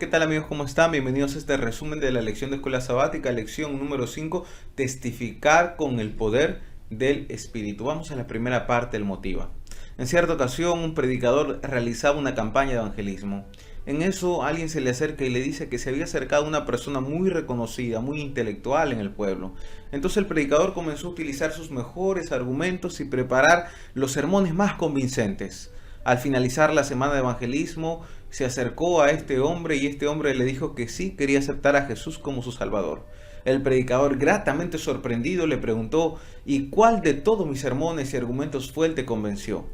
¿Qué tal amigos? ¿Cómo están? Bienvenidos a este resumen de la lección de escuela sabática, lección número 5, testificar con el poder del Espíritu. Vamos a la primera parte del motivo. En cierta ocasión un predicador realizaba una campaña de evangelismo. En eso alguien se le acerca y le dice que se había acercado una persona muy reconocida, muy intelectual en el pueblo. Entonces el predicador comenzó a utilizar sus mejores argumentos y preparar los sermones más convincentes. Al finalizar la semana de evangelismo, se acercó a este hombre y este hombre le dijo que sí quería aceptar a Jesús como su Salvador. El predicador, gratamente sorprendido, le preguntó: ¿y cuál de todos mis sermones y argumentos fue el que te convenció?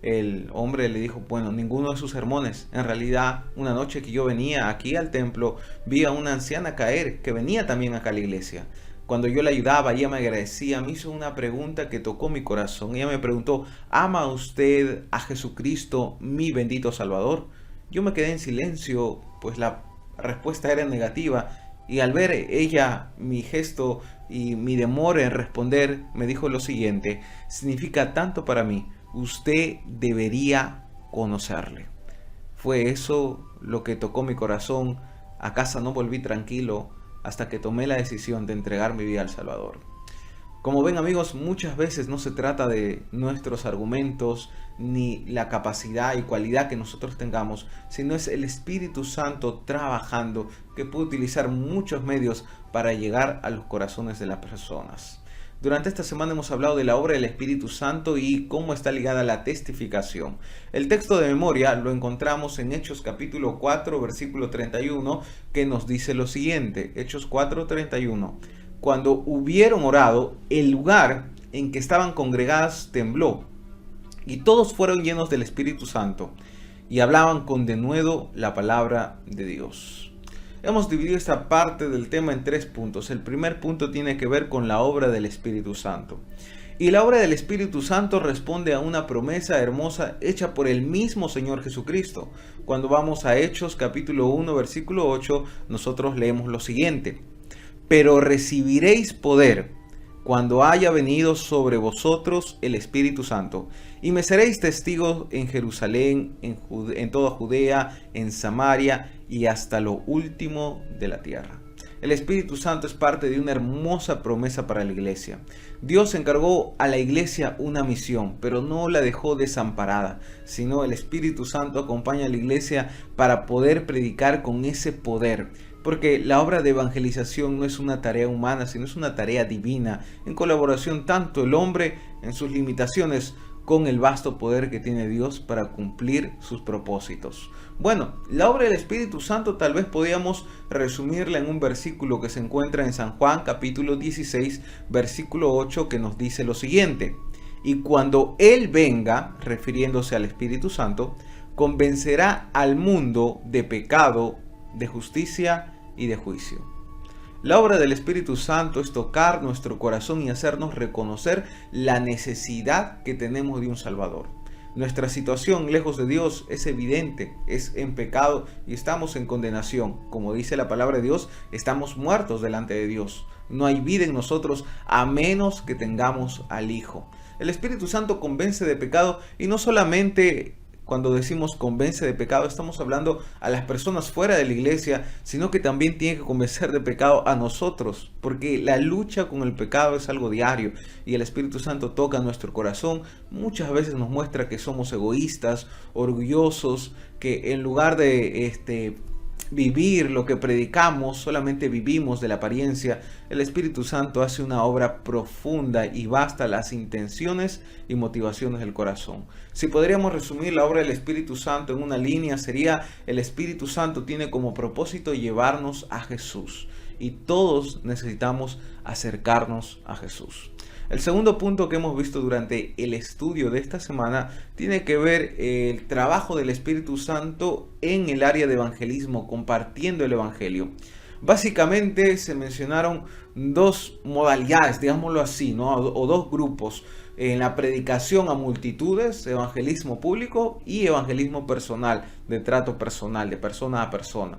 El hombre le dijo: bueno, ninguno de sus sermones. En realidad, una noche que yo venía aquí al templo, vi a una anciana caer que venía también acá a la iglesia. Cuando yo la ayudaba, ella me agradecía, me hizo una pregunta que tocó mi corazón. Ella me preguntó: ¿ama usted a Jesucristo, mi bendito Salvador? Yo me quedé en silencio, pues la respuesta era negativa. Y al ver ella mi gesto y mi demora en responder, me dijo lo siguiente: significa tanto para mí, usted debería conocerle. Fue eso lo que tocó mi corazón. A casa no volví tranquilo hasta que tomé la decisión de entregar mi vida al Salvador. Como ven amigos, muchas veces no se trata de nuestros argumentos ni la capacidad y cualidad que nosotros tengamos, sino es el Espíritu Santo trabajando, que puede utilizar muchos medios para llegar a los corazones de las personas. Durante esta semana hemos hablado de la obra del Espíritu Santo y cómo está ligada a la testificación. El texto de memoria lo encontramos en Hechos capítulo 4, versículo 31, que nos dice lo siguiente. Hechos 4, 31. Cuando hubieron orado, el lugar en que estaban congregadas tembló, y todos fueron llenos del Espíritu Santo, y hablaban con denuedo la palabra de Dios. Hemos dividido esta parte del tema en 3 puntos. El primer punto tiene que ver con la obra del Espíritu Santo. Y la obra del Espíritu Santo responde a una promesa hermosa hecha por el mismo Señor Jesucristo. Cuando vamos a Hechos capítulo 1 versículo 8, nosotros leemos lo siguiente: pero recibiréis poder cuando haya venido sobre vosotros el Espíritu Santo, y me seréis testigos en Jerusalén, en toda Judea, en Samaria y hasta lo último de la tierra. El Espíritu Santo es parte de una hermosa promesa para la iglesia. Dios encargó a la iglesia una misión, pero no la dejó desamparada, sino el Espíritu Santo acompaña a la iglesia para poder predicar con ese poder. Porque la obra de evangelización no es una tarea humana, sino es una tarea divina, en colaboración tanto el hombre en sus limitaciones con el vasto poder que tiene Dios para cumplir sus propósitos. Bueno, la obra del Espíritu Santo tal vez podíamos resumirla en un versículo que se encuentra en San Juan capítulo 16, versículo 8, que nos dice lo siguiente: y cuando Él venga, refiriéndose al Espíritu Santo, convencerá al mundo de pecado, de justicia y de juicio. La obra del Espíritu Santo es tocar nuestro corazón y hacernos reconocer la necesidad que tenemos de un Salvador. Nuestra situación lejos de Dios es evidente, es en pecado y estamos en condenación. Como dice la palabra de Dios, estamos muertos delante de Dios. No hay vida en nosotros a menos que tengamos al Hijo. El Espíritu Santo convence de pecado, y no solamente cuando decimos convence de pecado, estamos hablando a las personas fuera de la iglesia, sino que también tiene que convencer de pecado a nosotros, porque la lucha con el pecado es algo diario y el Espíritu Santo toca nuestro corazón. Muchas veces nos muestra que somos egoístas, orgullosos, que en lugar de vivir lo que predicamos, solamente vivimos de la apariencia. El Espíritu Santo hace una obra profunda y basta las intenciones y motivaciones del corazón. Si podríamos resumir la obra del Espíritu Santo en una línea, sería: el Espíritu Santo tiene como propósito llevarnos a Jesús, y todos necesitamos acercarnos a Jesús. El segundo punto que hemos visto durante el estudio de esta semana tiene que ver el trabajo del Espíritu Santo en el área de evangelismo, compartiendo el Evangelio. Básicamente se mencionaron dos modalidades, digámoslo así, ¿no? O dos grupos: en la predicación a multitudes, evangelismo público, y evangelismo personal, de trato personal, de persona a persona.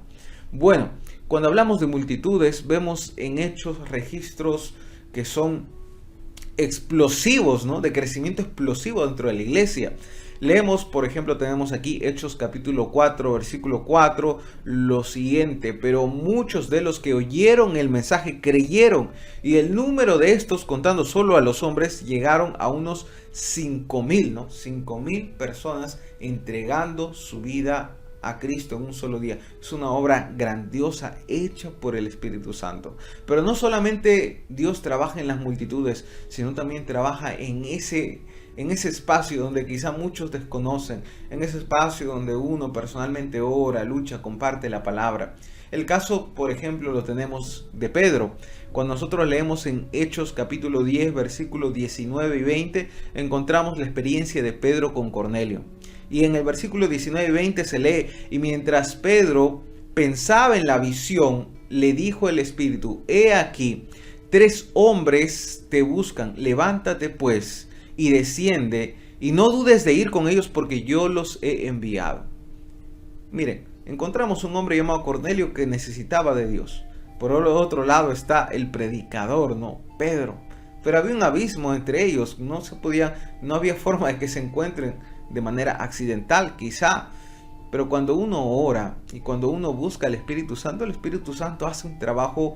Bueno, cuando hablamos de multitudes, vemos en Hechos registros que son explosivos, ¿no? De crecimiento explosivo dentro de la iglesia. Leemos, por ejemplo, tenemos aquí Hechos capítulo 4, versículo 4, lo siguiente: pero muchos de los que oyeron el mensaje creyeron, y el número de estos, contando solo a los hombres, llegaron a unos 5,000, ¿no? 5,000 personas entregando su vida a Cristo en un solo día. Es una obra grandiosa hecha por el Espíritu Santo. Pero no solamente Dios trabaja en las multitudes, sino también trabaja en ese espacio donde quizá muchos desconocen, en ese espacio donde uno personalmente ora, lucha, comparte la palabra. El caso, por ejemplo, lo tenemos de Pedro. Cuando nosotros leemos en Hechos capítulo 10, versículos 19 y 20, encontramos la experiencia de Pedro con Cornelio. Y en el versículo 19 y 20 se lee: y mientras Pedro pensaba en la visión, le dijo el Espíritu: he aquí, 3 hombres te buscan, levántate pues y desciende, y no dudes de ir con ellos, porque yo los he enviado. Miren, encontramos un hombre llamado Cornelio que necesitaba de Dios. Por el otro lado está el predicador, ¿no? Pedro. Pero había un abismo entre ellos, no había forma de que se encuentren de manera accidental, quizá. Pero cuando uno ora y cuando uno busca al Espíritu Santo, el Espíritu Santo hace un trabajo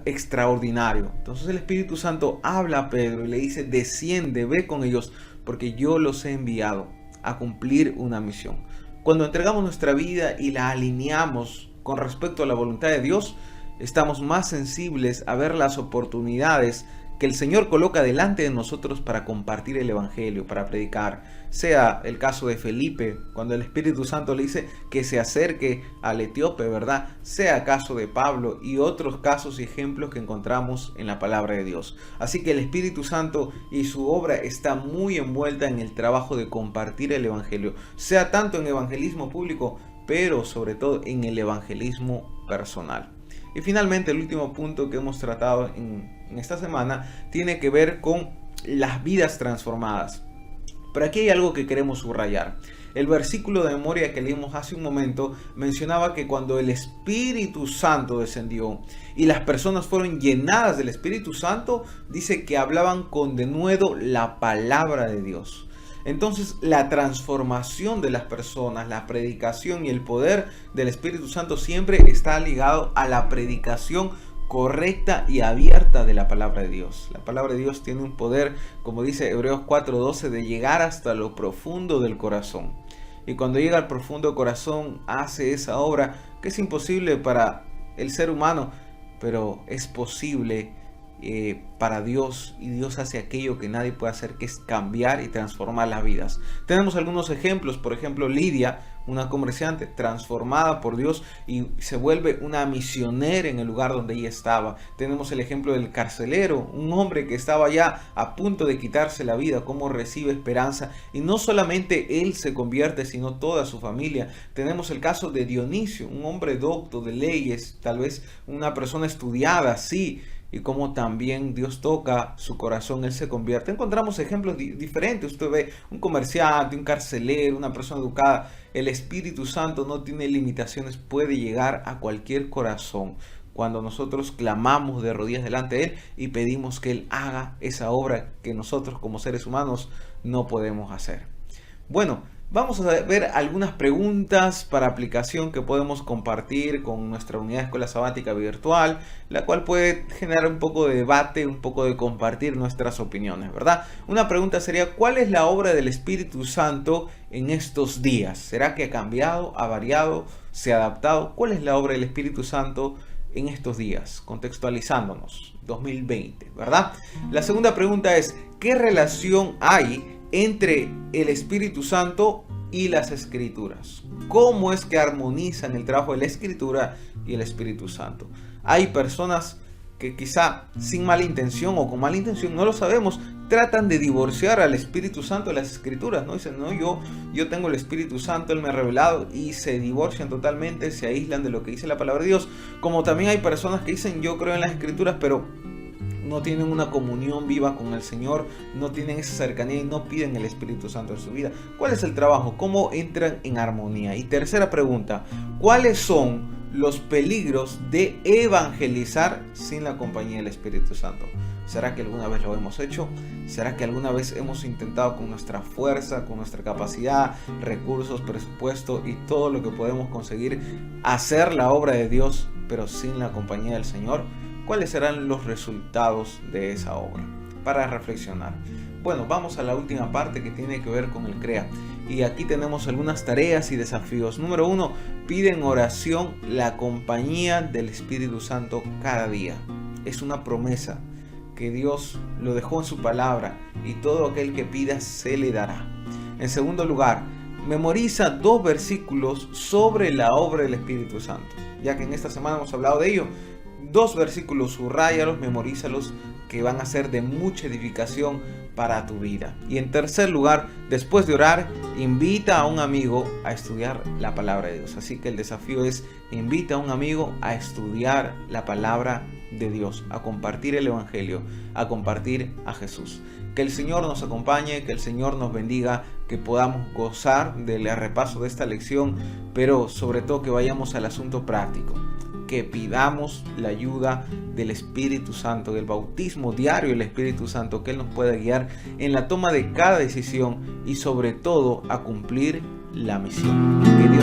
extraordinario. Entonces el Espíritu Santo habla a Pedro y le dice: desciende, ve con ellos, porque yo los he enviado a cumplir una misión. Cuando entregamos nuestra vida y la alineamos con respecto a la voluntad de Dios, estamos más sensibles a ver las oportunidades que el Señor coloca delante de nosotros para compartir el Evangelio, para predicar. Sea el caso de Felipe, cuando el Espíritu Santo le dice que se acerque al etíope, ¿verdad? Sea el caso de Pablo y otros casos y ejemplos que encontramos en la palabra de Dios. Así que el Espíritu Santo y su obra está muy envuelta en el trabajo de compartir el Evangelio, sea tanto en evangelismo público, pero sobre todo en el evangelismo personal. Y finalmente, el último punto que hemos tratado en esta semana tiene que ver con las vidas transformadas. Pero aquí hay algo que queremos subrayar. El versículo de memoria que leímos hace un momento mencionaba que cuando el Espíritu Santo descendió y las personas fueron llenadas del Espíritu Santo, dice que hablaban con denuedo la palabra de Dios. Entonces la transformación de las personas, la predicación y el poder del Espíritu Santo siempre está ligado a la predicación correcta y abierta de la palabra de Dios. La palabra de Dios tiene un poder, como dice Hebreos 4:12, de llegar hasta lo profundo del corazón. Y cuando llega al profundo corazón, hace esa obra que es imposible para el ser humano, pero es posible para Dios, y Dios hace aquello que nadie puede hacer, que es cambiar y transformar las vidas. Tenemos algunos ejemplos. Por ejemplo, Lidia, una comerciante transformada por Dios y se vuelve una misionera en el lugar donde ella estaba. Tenemos el ejemplo del carcelero, un hombre que estaba ya a punto de quitarse la vida, cómo recibe esperanza, y no solamente él se convierte, sino toda su familia. Tenemos el caso de Dionisio, un hombre docto de leyes, tal vez una persona estudiada, sí, y como también Dios toca su corazón, él se convierte. Encontramos ejemplos diferentes. Usted ve un comerciante, un carcelero, una persona educada. El Espíritu Santo no tiene limitaciones, puede llegar a cualquier corazón cuando nosotros clamamos de rodillas delante de Él y pedimos que Él haga esa obra que nosotros como seres humanos no podemos hacer. Bueno, vamos a ver algunas preguntas para aplicación que podemos compartir con nuestra unidad de escuela sabática virtual, la cual puede generar un poco de debate, un poco de compartir nuestras opiniones, ¿verdad? Una pregunta sería: ¿cuál es la obra del Espíritu Santo en estos días? ¿Será que ha cambiado, ha variado, se ha adaptado? ¿Cuál es la obra del Espíritu Santo en estos días? Contextualizándonos, 2020, ¿verdad? La segunda pregunta es: ¿qué relación hay entre el Espíritu Santo y las Escrituras? ¿Cómo es que armonizan el trabajo de la Escritura y el Espíritu Santo? Hay personas que quizá sin mala intención o con mala intención, no lo sabemos, tratan de divorciar al Espíritu Santo de las Escrituras, ¿no? Dicen: no, yo tengo el Espíritu Santo, Él me ha revelado, y se divorcian totalmente, se aíslan de lo que dice la palabra de Dios. Como también hay personas que dicen: yo creo en las Escrituras, pero no tienen una comunión viva con el Señor, no tienen esa cercanía y no piden el Espíritu Santo en su vida. ¿Cuál es el trabajo? ¿Cómo entran en armonía? Y tercera pregunta: ¿cuáles son los peligros de evangelizar sin la compañía del Espíritu Santo? ¿Será que alguna vez lo hemos hecho? ¿Será que alguna vez hemos intentado con nuestra fuerza, con nuestra capacidad, recursos, presupuesto y todo lo que podemos conseguir hacer la obra de Dios, pero sin la compañía del Señor? ¿Cuáles serán los resultados de esa obra? Para reflexionar. Bueno, vamos a la última parte que tiene que ver con el CREA. Y aquí tenemos algunas tareas y desafíos. Número 1, pide en oración la compañía del Espíritu Santo cada día. Es una promesa que Dios lo dejó en su palabra y todo aquel que pida se le dará. En segundo lugar, memoriza 2 versículos sobre la obra del Espíritu Santo. Ya que en esta semana hemos hablado de ello. 2 versículos, subrayalos, memorízalos, que van a ser de mucha edificación para tu vida. Y en tercer lugar, después de orar, invita a un amigo a estudiar la palabra de Dios. Así que el desafío es: invita a un amigo a estudiar la palabra de Dios, a compartir el Evangelio, a compartir a Jesús. Que el Señor nos acompañe, que el Señor nos bendiga, que podamos gozar del repaso de esta lección, pero sobre todo que vayamos al asunto práctico. Que pidamos la ayuda del Espíritu Santo, del bautismo diario del Espíritu Santo, que Él nos pueda guiar en la toma de cada decisión y sobre todo a cumplir la misión. Que Dios